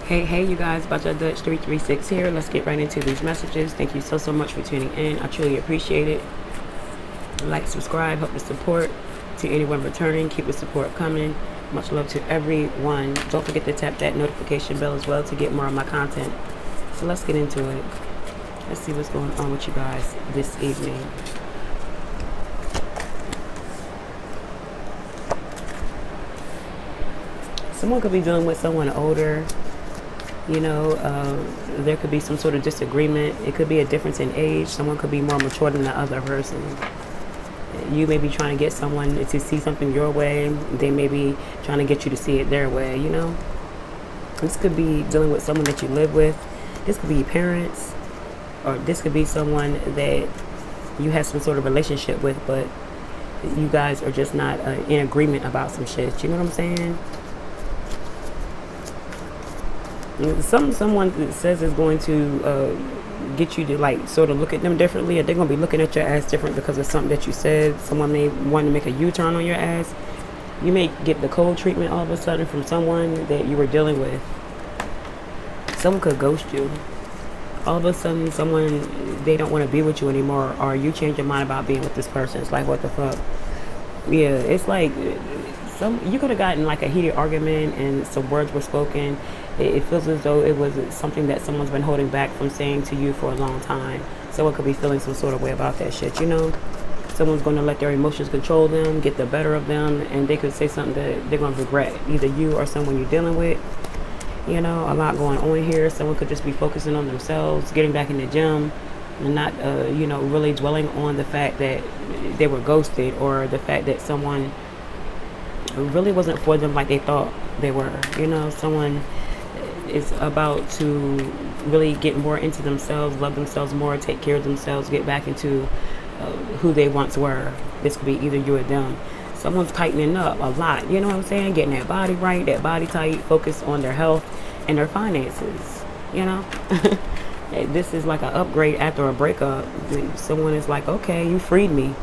Hey, you guys, Baja Dutch 336 here. Let's get right into these messages. Thank you so much for tuning in. I truly appreciate it. Like, subscribe, help the support. To anyone returning, keep the support coming. Much love to everyone. Don't forget to tap that notification bell as well to get more of my content. So let's get into it. Let's see what's going on with you guys this evening. Someone could be dealing with someone older. There could be some sort of disagreement. It could be a difference in age. Someone could be more mature than the other person. You may be trying to get someone to see something your way. They may be trying to get you to see it their way, This could be dealing with someone that you live with. This could be your parents. Or this could be someone that you have some sort of relationship with, but you guys are just not in agreement about some shit. You know what I'm saying? Someone that says is going to get you to like sort of look at them differently, or they're going to be looking at your ass different because of something that you said. Someone may want to make a U-turn on your ass. You may get the cold treatment all of a sudden from someone that you were dealing with. Someone could ghost you. All of a sudden, they don't want to be with you anymore, or you change your mind about being with this person. It's like, what the fuck? Yeah, it's like you could have gotten like a heated argument and some words were spoken. It feels as though it was something that someone's been holding back from saying to you for a long time. Someone could be feeling some sort of way about that shit, Someone's going to let their emotions control them, get the better of them, and they could say something that they're going to regret. Either you or someone you're dealing with. A lot going on here. Someone could just be focusing on themselves, getting back in the gym, and not, really dwelling on the fact that they were ghosted, or the fact that someone really wasn't for them like they thought they were. Someone is about to really get more into themselves, love themselves more, take care of themselves, get back into who they once were. This could be either you or them. Someone's tightening up a lot, you know what I'm saying? Getting that body right, that body tight, focus on their health and their finances, This is like an upgrade after a breakup. Someone is like, okay, you freed me.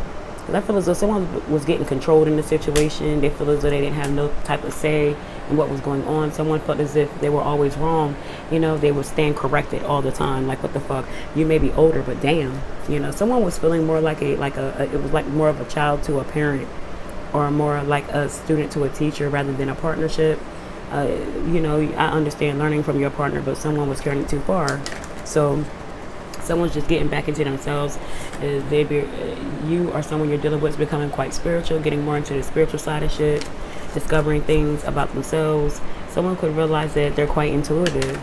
I feel as though someone was getting controlled in the situation. They feel as though they didn't have no type of say in what was going on. Someone felt as if they were always wrong. They would stand corrected all the time. Like, what the fuck? You may be older, but damn. Someone was feeling more like it was like more of a child to a parent, or more like a student to a teacher rather than a partnership. I understand learning from your partner, but someone was carrying it too far. So someone's just getting back into themselves. You or someone you're dealing with is becoming quite spiritual, getting more into the spiritual side of shit, discovering things about themselves. Someone could realize that they're quite intuitive.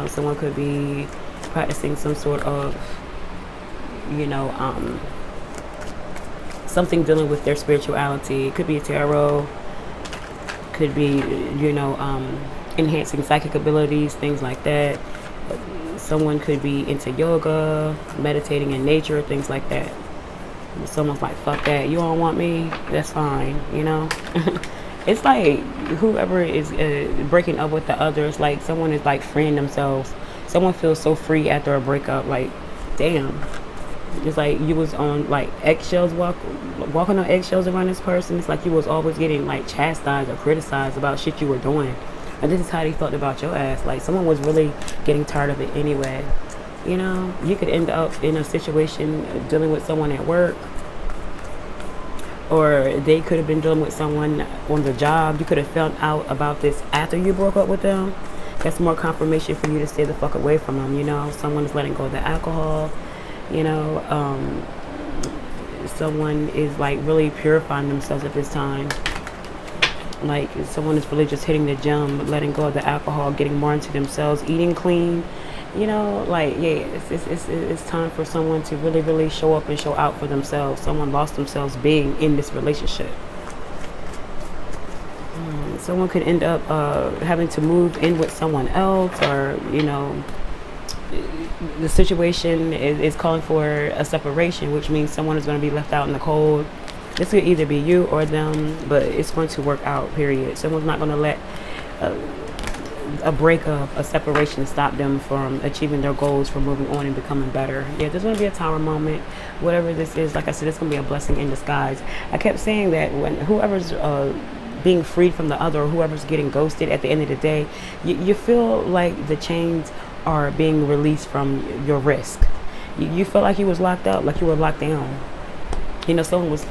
Someone could be practicing some sort of, something dealing with their spirituality. It could be a tarot, could be, enhancing psychic abilities, things like that. Someone could be into yoga, meditating in nature, things like that. Someone's like, fuck that, you don't want me? That's fine, It's like whoever is breaking up with the others, like someone is like freeing themselves. Someone feels so free after a breakup, like, damn. It's like you was on like eggshells, walking on eggshells around this person. It's like you was always getting like chastised or criticized about shit you were doing. And this is how they felt about your ass. Like someone was really getting tired of it anyway. You could end up in a situation dealing with someone at work, or they could have been dealing with someone on the job. You could have found out about this after you broke up with them. That's more confirmation for you to stay the fuck away from them. Someone is letting go of the alcohol. Someone is like really purifying themselves at this time. Like someone is really just hitting the gym, letting go of the alcohol, getting more into themselves, eating clean. It's time for someone to really, really show up and show out for themselves. Someone lost themselves being in this relationship. Someone could end up having to move in with someone else, or the situation is calling for a separation, which means someone is going to be left out in the cold. This could either be you or them, but it's going to work out, period. Someone's not going to let a breakup, a separation stop them from achieving their goals, from moving on and becoming better. Yeah, there's going to be a tower moment. Whatever this is, like I said, it's going to be a blessing in disguise. I kept saying that when whoever's being freed from the other, or whoever's getting ghosted at the end of the day, you feel like the chains are being released from your wrist. You feel like you was locked up, like you were locked down. You know, someone was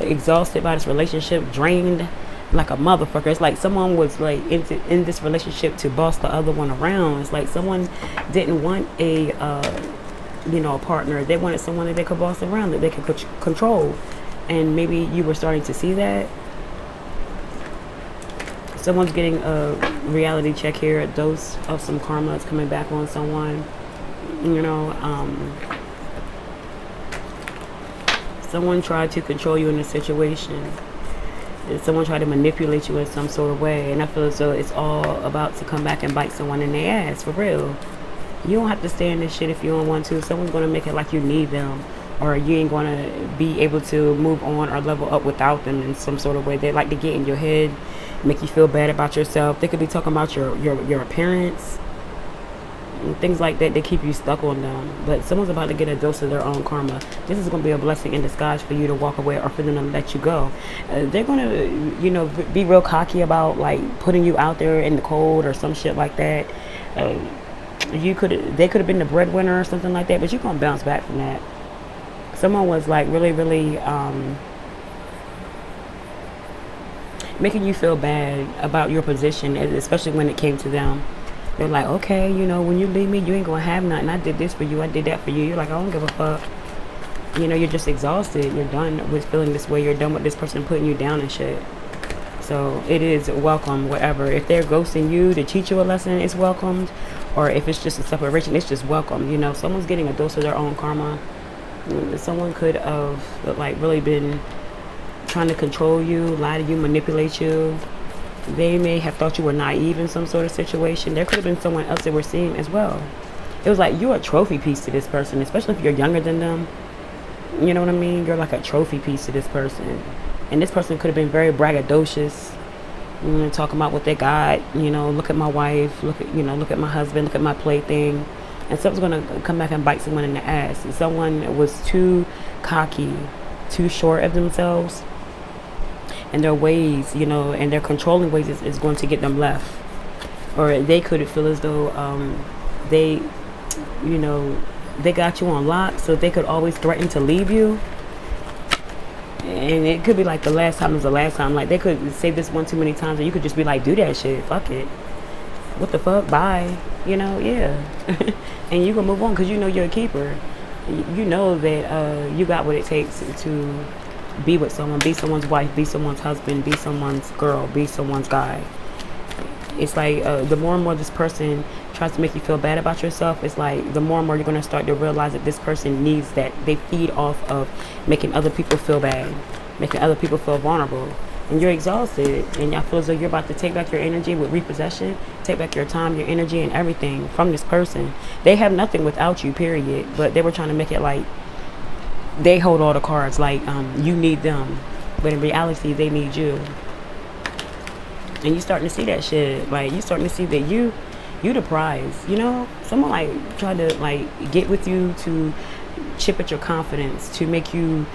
exhausted by this relationship, drained like a motherfucker. It's like someone was like in this relationship to boss the other one around. It's like someone didn't want a a partner. They wanted someone that they could boss around, that they could control. And maybe you were starting to see that. Someone's getting a reality check here. A dose of some karma is coming back on someone. Someone tried to control you in a situation. Someone tried to manipulate you in some sort of way. And I feel as though it's all about to come back and bite someone in their ass, for real. You don't have to stay in this shit if you don't want to. Someone's going to make it like you need them, or you ain't going to be able to move on or level up without them in some sort of way. They like to get in your head, make you feel bad about yourself. They could be talking about your appearance and things like that. They keep you stuck on them. But someone's about to get a dose of their own karma. This is going to be a blessing in disguise for you to walk away, or for them to let you go. They're going to be real cocky about like putting you out there in the cold or some shit like that. They could have been the breadwinner or something like that, but you're gonna bounce back from that. Someone was like really making you feel bad about your position, especially when it came to them. They're like, okay, when you leave me, you ain't gonna have nothing. I did this for you, I did that for you. You're like, I don't give a fuck. You're just exhausted. You're done with feeling this way. You're done with this person putting you down and shit. So it is welcome, whatever. If they're ghosting you to teach you a lesson, it's welcomed. Or if it's just a separation, it's just welcome. Someone's getting a dose of their own karma. Someone could have like really been trying to control you, lie to you, manipulate you. They may have thought you were naive in some sort of situation. There could have been someone else that we're seeing as well. It was like you're a trophy piece to this person, especially if you're younger than them. You know what I mean? You're like a trophy piece to this person. And this person could have been very braggadocious, talking about what they got. Look at my wife, look at my husband, look at my plaything. And someone's going to come back and bite someone in the ass. And someone was too cocky, too sure of themselves. And their ways, and their controlling ways is going to get them left. Or they could feel as though they got you on lock, so they could always threaten to leave you. And it could be like the last time is the last time. Like they could say this one too many times, and you could just be like, do that shit, fuck it, what the fuck, bye, yeah. And you can move on because you're a keeper. You know that you got what it takes to be with someone, be someone's wife, be someone's husband, be someone's girl, be someone's guy. It's like the more and more this person tries to make you feel bad about yourself, it's like the more and more you're going to start to realize that this person needs that. They feed off of making other people feel bad, making other people feel vulnerable. And you're exhausted, and y'all feel as though you're about to take back your energy with repossession, take back your time, your energy, and everything from this person. They have nothing without you, period. But they were trying to make it like they hold all the cards, like you need them. But in reality, they need you. And you starting to see that shit. Like, you starting to see that you the prize, Someone, like, tried to, like, get with you to chip at your confidence, to make you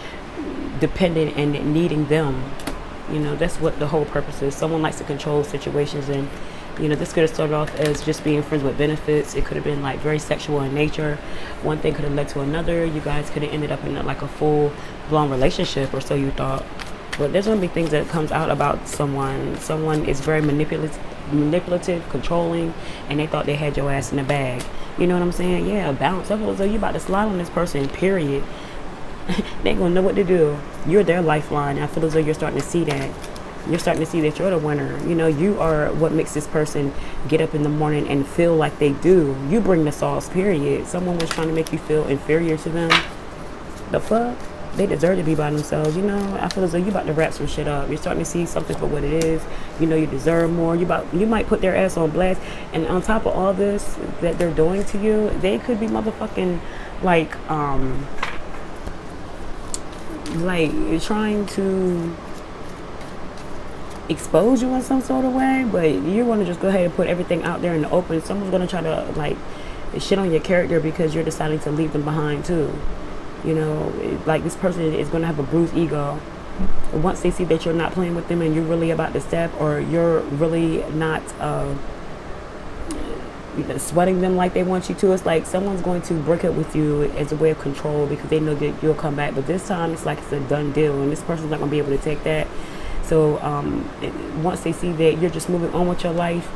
dependent and needing them. That's what the whole purpose is. Someone likes to control situations, and, this could have started off as just being friends with benefits. It could have been, like, very sexual in nature. One thing could have led to another. You guys could have ended up in, like, a full-blown relationship, or so you thought. But there's going to be things that comes out about someone. Someone is very manipulative, controlling, and they thought they had your ass in the bag. You know what I'm saying? Yeah, bounce up. So you about to slide on this person, period. They ain't going to know what to do. You're their lifeline. I feel as though you're starting to see that. You're starting to see that you're the winner. You are what makes this person get up in the morning and feel like they do. You bring the sauce, period. Someone was trying to make you feel inferior to them. The fuck? They deserve to be by themselves. I feel as though you about to wrap some shit up. You're starting to see something for what it is. You deserve more. You might put their ass on blast. And on top of all this that they're doing to you, they could be motherfucking like trying to expose you in some sort of way. But you want to just go ahead and put everything out there in the open. Someone's going to try to like shit on your character because you're deciding to leave them behind too. Like this person is going to have a bruised ego. once they see that you're not playing with them and you're really about to step, or you're really not sweating them like they want you to, it's like someone's going to break up with you as a way of control because they know that you'll come back. But this time it's like it's a done deal, and this person's not going to be able to take that. So once they see that you're just moving on with your life,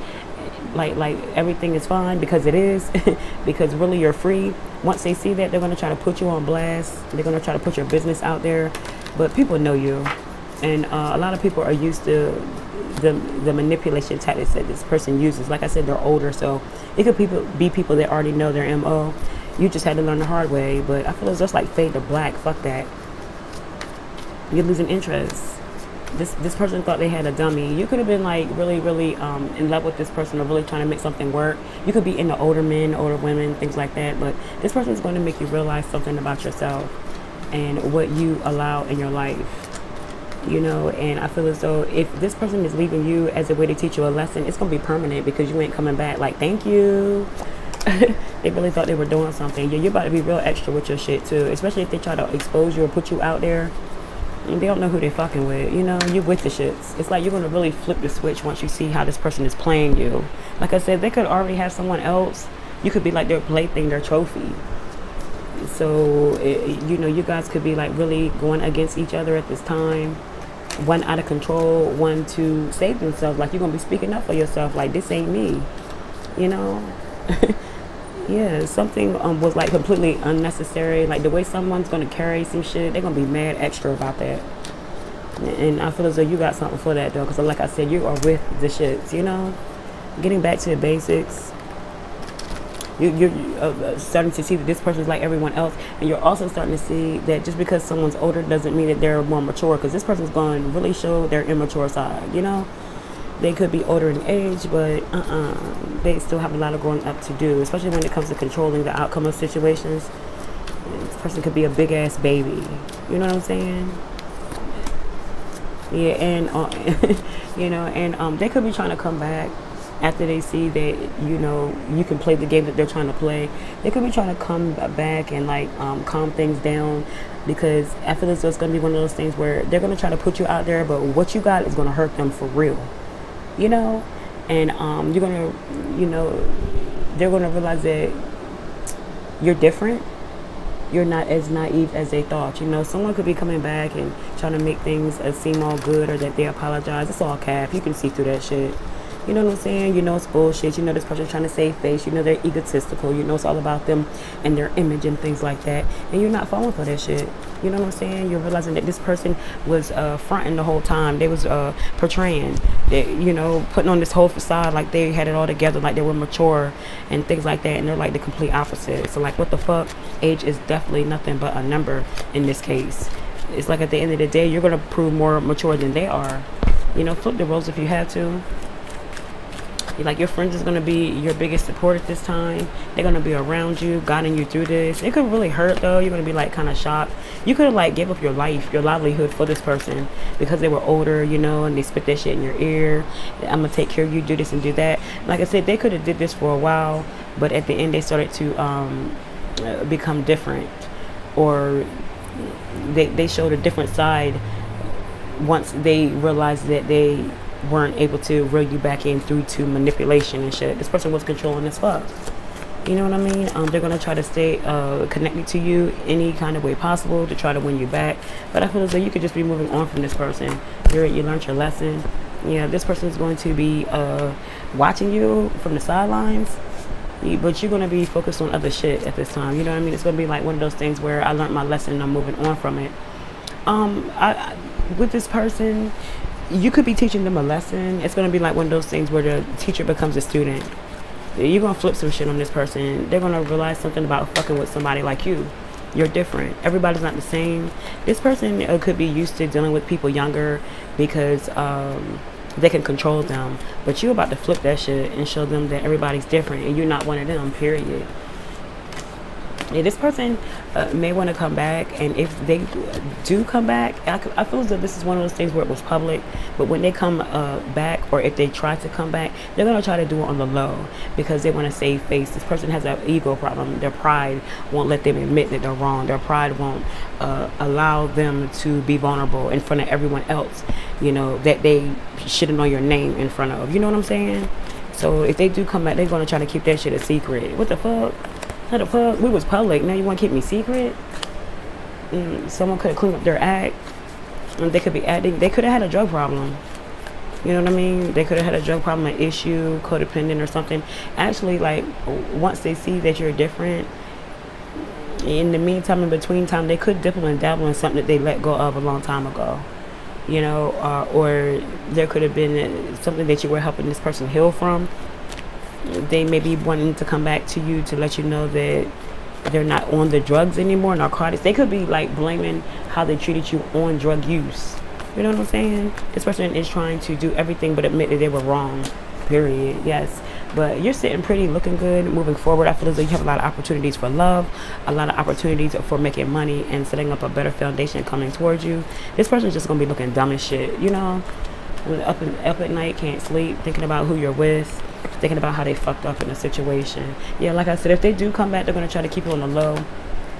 like everything is fine, because it is, because really you're free. Once they see that, they're going to try to put you on blast. They're going to try to put your business out there. But people know you, and a lot of people are used to the manipulation tactics that this person uses. Like I said, they're older, so it could be people that already know their MO. You just had to learn the hard way. But I feel it's just like fade to black. Fuck that. You're losing interest. This person thought they had a dummy. You could have been like really in love with this person, or really trying to make something work. You could be into older men, older women, things like that. But this person is going to make you realize something about yourself and what you allow in your life. And I feel as though if this person is leaving you as a way to teach you a lesson, it's going to be permanent, because you ain't coming back. Like, thank you. They really thought they were doing something. You're about to be real extra with your shit too, especially if they try to expose you or put you out there. And they don't know who they're fucking with. You're with the shits. It's like you're going to really flip the switch once you see how this person is playing you. Like I said, they could already have someone else. You could be like their plaything, their trophy. So, you guys could be like really going against each other at this time. One out of control, one to save themselves. Like, you're going to be speaking up for yourself. Like, this ain't me. Yeah, something was like completely unnecessary. Like the way someone's going to carry some shit, they're going to be mad extra about that. And I feel as though you got something for that, though. Because like I said, you are with the shits, Getting back to the basics. You're starting to see that this person is like everyone else, and you're also starting to see that just because someone's older doesn't mean that they're more mature, because this person's going to really show their immature side. They could be older in age, but they still have a lot of growing up to do, especially when it comes to controlling the outcome of situations. This person could be a big ass baby. You know what I'm saying? Yeah, and they could be trying to come back after they see that you can play the game that they're trying to play. They could be trying to come back and like calm things down, because I feel as though it's going to be one of those things where they're going to try to put you out there, but what you got is going to hurt them for real, and you're going to they're going to realize that you're different. You're not as naive as they thought. Someone could be coming back and trying to make things seem all good, or that they apologize. It's all cap. You can see through that shit. You know what I'm saying? It's bullshit. This person's trying to save face. They're egotistical. It's all about them and their image and things like that. And you're not falling for that shit. You know what I'm saying? You're realizing that this person was fronting the whole time. They was portraying, that, putting on this whole facade like they had it all together, like they were mature and things like that. And they're like the complete opposite. So like, what the fuck? Age is definitely nothing but a number in this case. It's like at the end of the day, you're going to prove more mature than they are. Flip the roles if you have to. Like, your friends is going to be your biggest support at this time. They're going to be around you, guiding you through this. It could really hurt, though. You're going to be, like, kind of shocked. You could have, like, gave up your life, your livelihood for this person because they were older, and they spit that shit in your ear. I'm going to take care of you, do this and do that. Like I said, they could have did this for a while, but at the end they started to become different. Or they showed a different side once they realized that they weren't able to reel you back in through to manipulation and shit. This person was controlling as fuck. You know what I mean? They're going to try to stay connected to you any kind of way possible to try to win you back. But I feel as though you could just be moving on from this person. You learned your lesson. Yeah, this person is going to be watching you from the sidelines. But you're going to be focused on other shit at this time. You know what I mean? It's going to be like one of those things where I learned my lesson and I'm moving on from it. With this person, you could be teaching them a lesson. It's going to be like one of those things where the teacher becomes a student. You're going to flip some shit on this person. They're going to realize something about fucking with somebody like you. You're different. Everybody's not the same. This person could be used to dealing with people younger because they can control them. But you're about to flip that shit and show them that everybody's different and you're not one of them, period. Yeah, this person may want to come back, and if they do come back, I feel as though this is one of those things where it was public, but when they come back, or if they try to come back, they're going to try to do it on the low because they want to save face. This person has an ego problem. Their pride won't let them admit that they're wrong. Their pride won't allow them to be vulnerable in front of everyone else, you know, that they shouldn't know your name in front of. You know what I'm saying? So if they do come back, they're going to try to keep that shit a secret. What the fuck? How the fuck? We was public. Now you want to keep me secret? Someone could have cleaned up their act. And they could be acting. They could have had a drug problem. You know what I mean? They could have had a drug problem, an issue, codependent or something. Actually, like, once they see that you're different, in the meantime, in between time, they could dibble and dabble in something that they let go of a long time ago. You know, or there could have been something that you were helping this person heal from. They may be wanting to come back to you to let you know that they're not on the drugs anymore, narcotics. They could be like blaming how they treated you on drug use. You know what I'm saying? This person is trying to do everything but admit that they were wrong. Period. Yes. But you're sitting pretty, looking good, moving forward. I feel as though you have a lot of opportunities for love, a lot of opportunities for making money and setting up a better foundation coming towards you. This person's just going to be looking dumb as shit, you know? Up at night, can't sleep, thinking about who you're with, thinking about how they fucked up in a situation. Yeah, like I said, if they do come back, they're going to try to keep you on the low.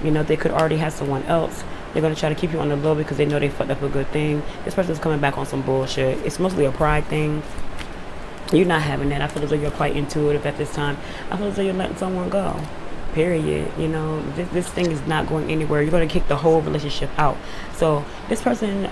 You know, they could already have someone else. They're going to try to keep you on the low because they know they fucked up a good thing. This person's coming back on some bullshit. It's mostly a pride thing. You're not having that. I feel as though you're quite intuitive at this time. I feel as though you're letting someone go. Period. You know, this thing is not going anywhere. You're going to kick the whole relationship out. So this person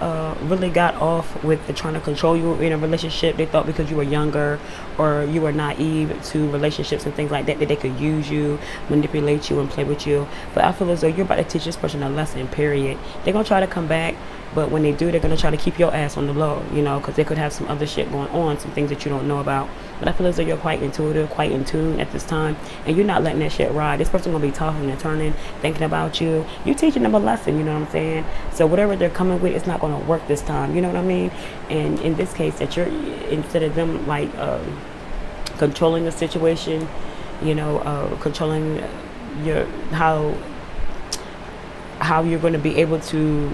really got off with the trying to control you in a relationship. They thought because you were younger or you were naive to relationships and things like that, that they could use you, manipulate you, and play with you. But I feel as though you're about to teach this person a lesson. Period. They're going to try to come back. But when they do, they're going to try to keep your ass on the low, you know, because they could have some other shit going on, some things that you don't know about. But I feel as though you're quite intuitive, quite in tune at this time, and you're not letting that shit ride. This person going to be talking and turning, thinking about you. You teaching them a lesson, you know what I'm saying? So whatever they're coming with, it's not going to work this time, you know what I mean? And in this case, that you're, instead of them, like, controlling the situation, you know, controlling your, how you're going to be able to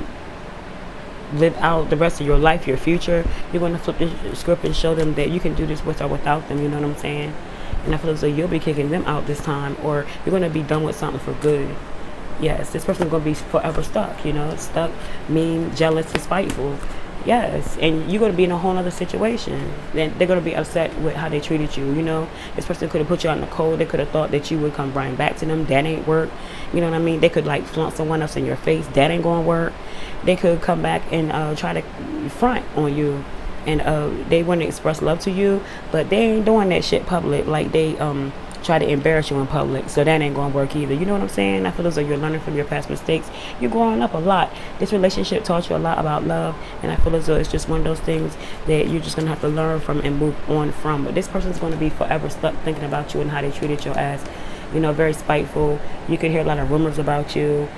live out the rest of your life, your future, you're going to flip the script and show them that you can do this with or without them, you know what I'm saying? And I feel as though you'll be kicking them out this time, or you're going to be done with something for good. Yes, this person's going to be forever stuck, you know, stuck, mean, jealous, and spiteful. Yes, and you're going to be in a whole other situation. Then they're going to be upset with how they treated you, you know. This person could have put you out in the cold. They could have thought that you would come running back to them. That ain't work. You know what I mean? They could, like, flaunt someone else in your face. That ain't going to work. They could come back and try to front on you. And they want to express love to you, but they ain't doing that shit public. Like, they try to embarrass you in public, so that ain't gonna work either. You know what I'm saying? I feel as though you're learning from your past mistakes. You're growing up a lot. This relationship taught you a lot about love, and I feel as though it's just one of those things that you're just gonna have to learn from and move on from. But this person's gonna be forever stuck thinking about you and how they treated your ass. You know, very spiteful. You could hear a lot of rumors about you.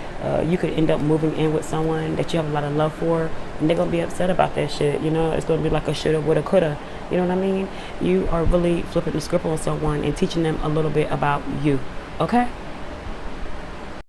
You could end up moving in with someone that you have a lot of love for, and they're gonna be upset about that shit. You know, it's gonna be like a shoulda, woulda, coulda. You know what I mean? You are really flipping the script on someone and teaching them a little bit about you. Okay?